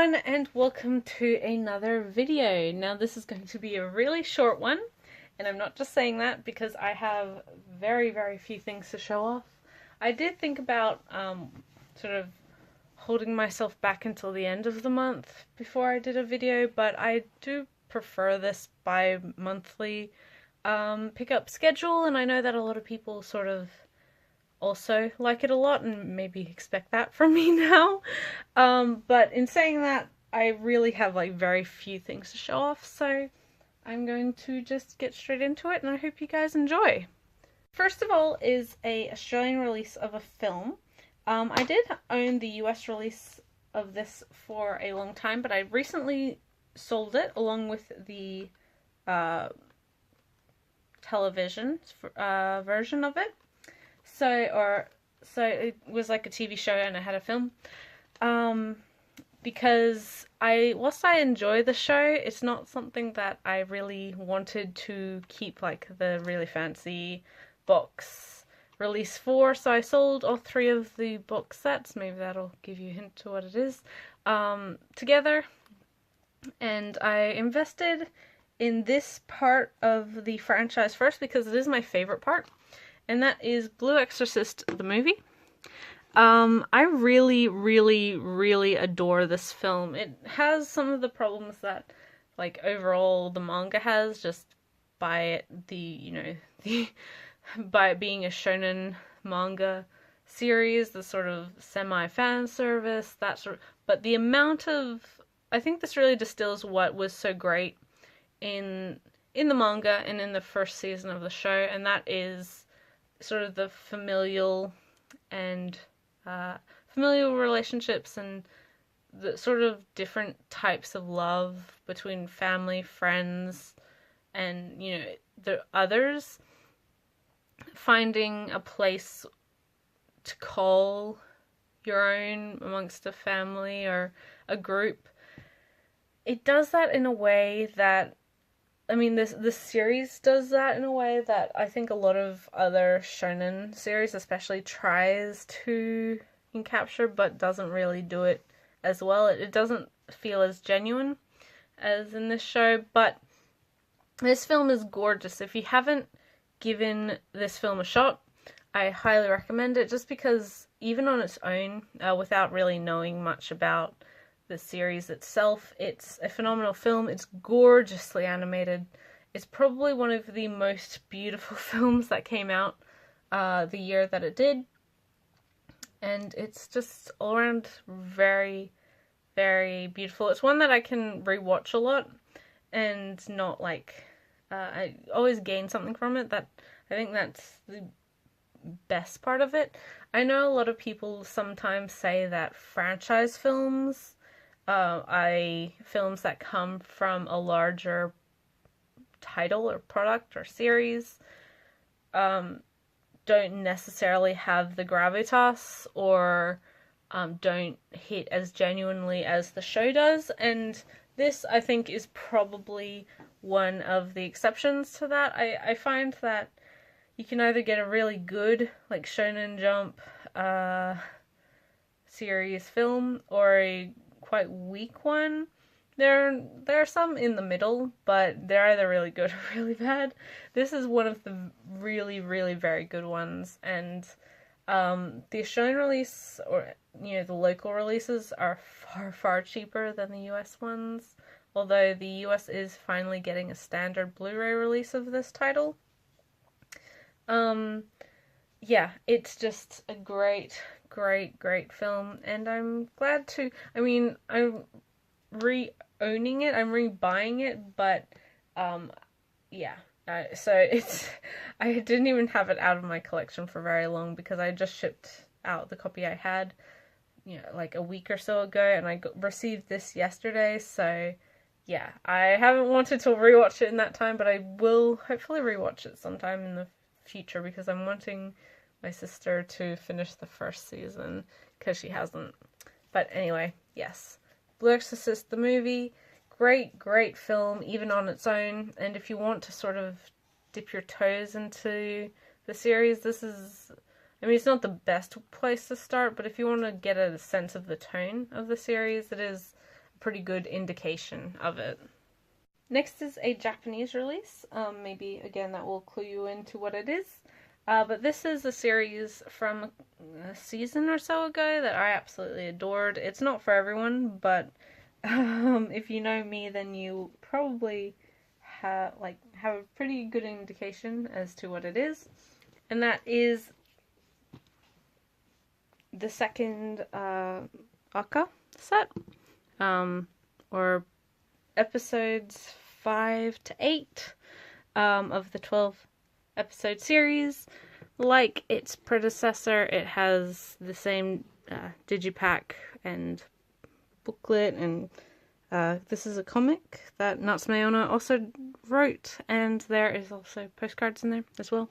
everyone, and welcome to another video. Now this is going to be a really short one, and I'm not just saying that because I have very few things to show off. I did think about sort of holding myself back until the end of the month before I did a video, but I do prefer this bi-monthly pickup schedule, and I know that a lot of people sort of also like it a lot and maybe expect that from me now. But in saying that, I really have like very few things to show off, so I'm going to just get straight into it, and I hope you guys enjoy. First of all is a Australian release of a film. I did own the US release of this for a long time, but I recently sold it along with the television version of it. So it was like a TV show and I had a film. Because whilst I enjoy the show, it's not something that I really wanted to keep like the really fancy box release for. So I sold all three of the box sets, maybe that'll give you a hint to what it is, together. And I invested in this part of the franchise first because it is my favorite part. And that is Blue Exorcist, the movie. I really adore this film. It has some of the problems that, like, overall the manga has, just by by it being a shonen manga series, the sort of semi-fan service, that sort of, but the amount of, I think this really distills what was so great in the manga and in the first season of the show, and that is sort of the familial relationships and the sort of different types of love between family, friends, and the others. Finding a place to call your own amongst a family or a group. It does that in a way that, I mean, this series does that in a way that I think a lot of other shonen series especially tries to capture, but doesn't really do it as well. It doesn't feel as genuine as in this show, but this film is gorgeous. If you haven't given this film a shot, I highly recommend it, just because even on its own, without really knowing much about the series itself, it's a phenomenal film. It's gorgeously animated. It's probably one of the most beautiful films that came out the year that it did, and it's just all around very beautiful. It's one that I can rewatch a lot and not like I always gain something from it. That I think that's the best part of it. I know a lot of people sometimes say that franchise films, films that come from a larger title or product or series, don't necessarily have the gravitas or don't hit as genuinely as the show does, and this, I think, is probably one of the exceptions to that. I find that you can either get a really good, like, Shonen Jump series film, or a quite weak one. There are some in the middle, but they're either really good or really bad. This is one of the really very good ones, and the Australian release, or the local releases, are far cheaper than the US ones, although the US is finally getting a standard Blu-ray release of this title. Yeah, it's just a great film, and I'm glad to, I mean, I'm re-owning it, I'm re-buying it, but, yeah, so it's, I didn't even have it out of my collection for very long, because I just shipped out the copy I had, like a week or so ago, and I received this yesterday, so, yeah, I haven't wanted to rewatch it in that time, but I will hopefully rewatch it sometime in the future, because I'm wanting my sister to finish the first season, because she hasn't. But anyway, yes. Blue Exorcist, the movie, great film, even on its own, and if you want to sort of dip your toes into the series, this is, I mean, it's not the best place to start, but if you want to get a sense of the tone of the series, it is pretty good indication of it. Next is a Japanese release. Maybe, again, that will clue you into what it is. But this is a series from a season or so ago that I absolutely adored. It's not for everyone, but if you know me, then you probably have a pretty good indication as to what it is. And that is the second Aka set, or episodes 5 to 8 of the 12 episode series. Like its predecessor, it has the same digipack and booklet, and this is a comic that Natsume also wrote, and there is also postcards in there as well.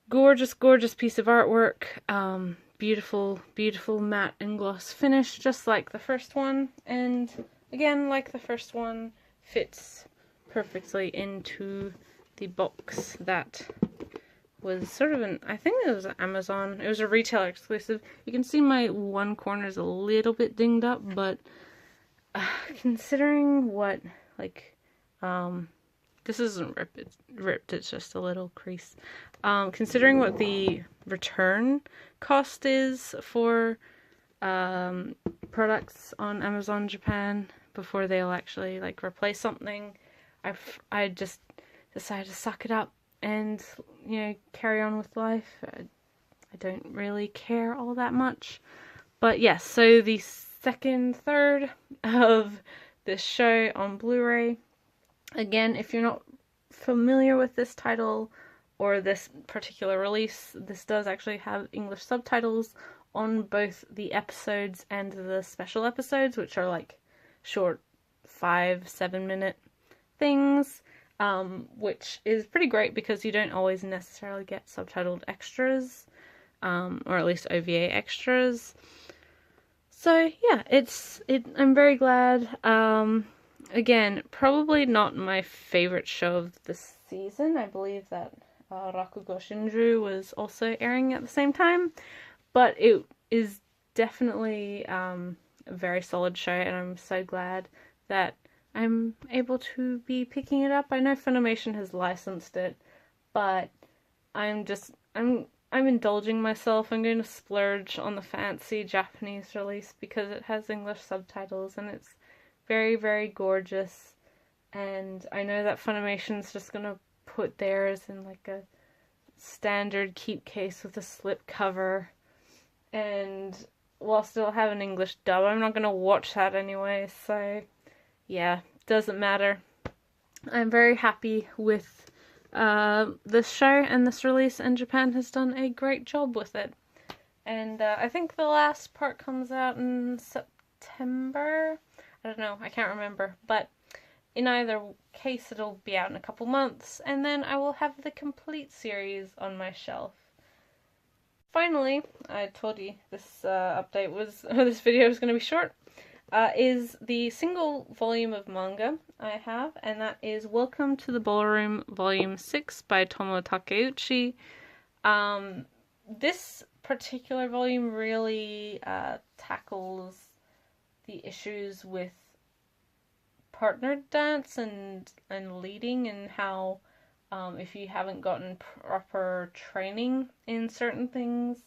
Gorgeous, gorgeous piece of artwork. Beautiful, beautiful matte and gloss finish, just like the first one, and again, like the first one, fits perfectly into the box that was sort of I think it was Amazon. It was a retailer exclusive. You can see my one corner is a little bit dinged up, but considering what, this isn't ripped, it's just a little crease. Considering what the return cost is for products on Amazon Japan before they'll actually replace something, I just decided to suck it up and carry on with life. I don't really care all that much. But yes, so the third of this show on Blu-ray. Again, if you're not familiar with this title or this particular release, this does actually have English subtitles on both the episodes and the special episodes, which are short 5-7 minute things, which is pretty great because you don't always necessarily get subtitled extras, or at least OVA extras. So yeah, I'm very glad. Again, probably not my favorite show of the season. I believe that Rakugo Shinju was also airing at the same time, but it is definitely a very solid show, and I'm so glad that I'm able to be picking it up. I know Funimation has licensed it, but I'm indulging myself. I'm going to splurge on the fancy Japanese release because it has English subtitles and it's very, very gorgeous. And I know that Funimation's just going to put theirs in a standard keep case with a slip cover. And while still have an English dub, I'm not going to watch that anyway. So yeah, doesn't matter. I'm very happy with this show and this release, and Japan has done a great job with it. And I think the last part comes out in September. I don't know, I can't remember, but in either case it'll be out in a couple months, and then I will have the complete series on my shelf. Finally, I told you this this video was going to be short, is the single volume of manga I have, and that is Welcome to the Ballroom Volume 6 by Tomo Takeuchi. This particular volume really tackles the issues with partner dance and leading, and how if you haven't gotten proper training in certain things,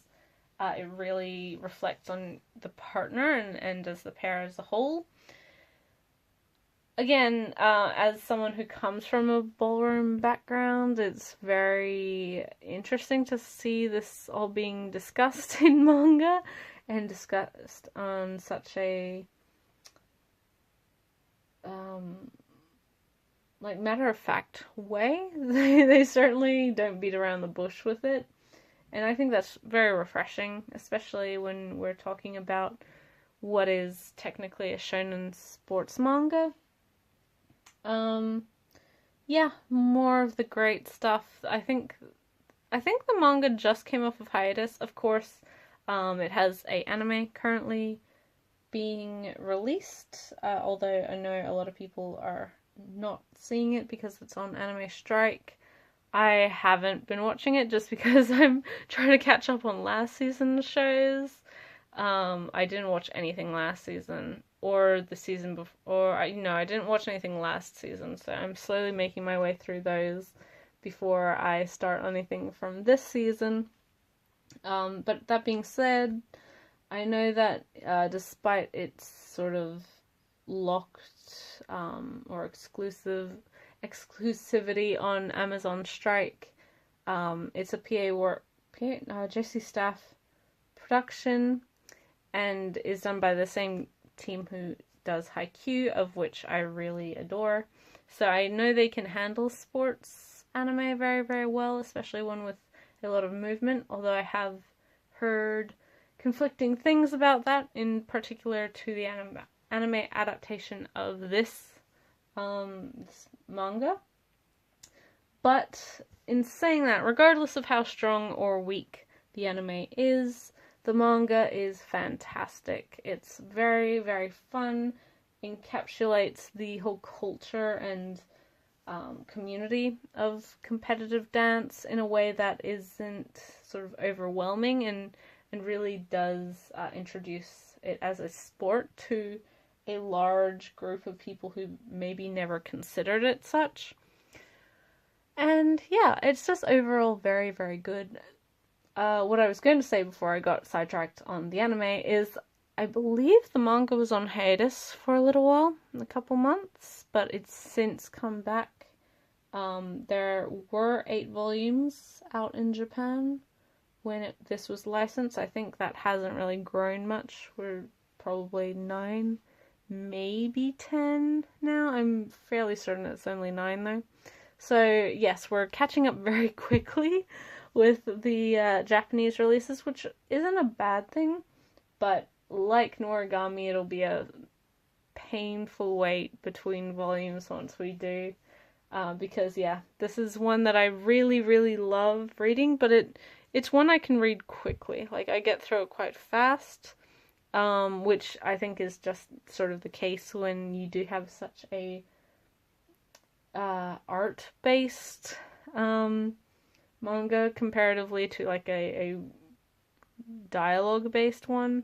it really reflects on the partner and as the pair as a whole. Again, as someone who comes from a ballroom background, it's very interesting to see this all being discussed in manga and discussed on such a matter-of-fact way. They certainly don't beat around the bush with it, and I think that's very refreshing, especially when we're talking about what is technically a shonen sports manga. Yeah, more of the great stuff. I think the manga just came off of hiatus. Of course, it has an anime currently being released, although I know a lot of people are not seeing it because it's on anime strike. I haven't been watching it just because I'm trying to catch up on last season's shows. I didn't watch anything last season, or the season before, I didn't watch anything last season, so I'm slowly making my way through those before I start anything from this season. But that being said, I know that despite its sort of locked or exclusivity on Amazon Strike, it's a JC Staff production and is done by the same team who does Haikyuu, of which I really adore. So I know they can handle sports anime very, very well, especially one with a lot of movement, although I have heard conflicting things about that, in particular to the anime adaptation of this manga. But in saying that, regardless of how strong or weak the anime is, the manga is fantastic. It's very, very fun, encapsulates the whole culture and community of competitive dance in a way that isn't sort of overwhelming, and really does introduce it as a sport to a large group of people who maybe never considered it such. And yeah, it's just overall very, very good. What I was going to say before I got sidetracked on the anime is I believe the manga was on hiatus for a little while, a couple months, but it's since come back. There were 8 volumes out in Japan when this was licensed. I think that hasn't really grown much. We're probably 9, maybe 10 now. I'm fairly certain it's only 9 though. So yes, we're catching up very quickly with the Japanese releases, which isn't a bad thing, but like Noragami, it'll be a painful wait between volumes once we do, because yeah, this is one that I really, really love reading, but it's one I can read quickly. Like, I get through it quite fast, which I think is just sort of the case when you do have such a art-based manga comparatively to like a dialogue-based one.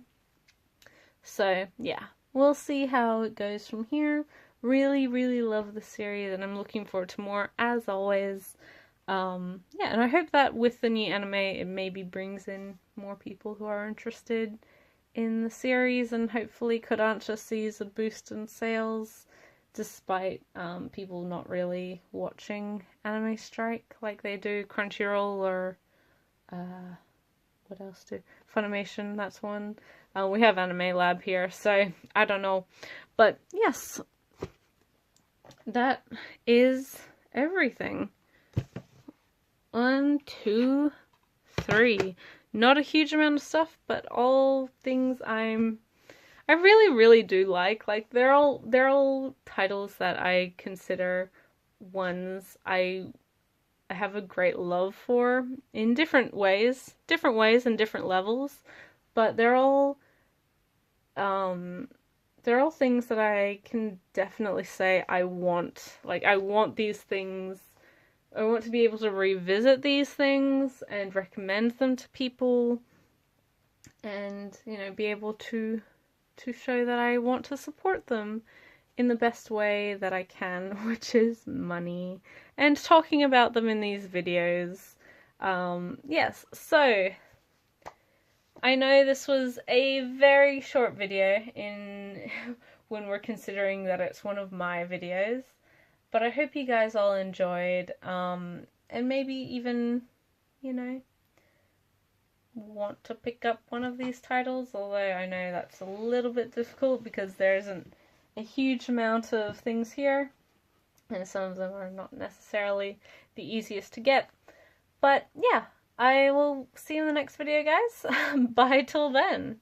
So yeah, we'll see how it goes from here. Really, really love the series, and I'm looking forward to more as always. Yeah, and I hope that with the new anime, it maybe brings in more people who are interested in the series, and hopefully Kodansha sees a boost in sales, despite people not really watching Anime Strike like they do Crunchyroll or what else do? Funimation, that's one. We have Anime Lab here, so I don't know. But yes, that is everything. 1, 2, 3. Not a huge amount of stuff, but all things I really, really do like. Like, they're all titles that I consider ones I have a great love for in different ways and different levels, but they're all things that I can definitely say I want. Like, I want these things. I want to be able to revisit these things and recommend them to people, and, you know, be able to show that I want to support them in the best way that I can, which is money, and talking about them in these videos. Yes, so I know this was a very short video when we're considering that it's one of my videos, but I hope you guys all enjoyed, and maybe even, you know, want to pick up one of these titles, although I know that's a little bit difficult because there isn't a huge amount of things here, and some of them are not necessarily the easiest to get. But yeah, I will see you in the next video, guys. Bye till then.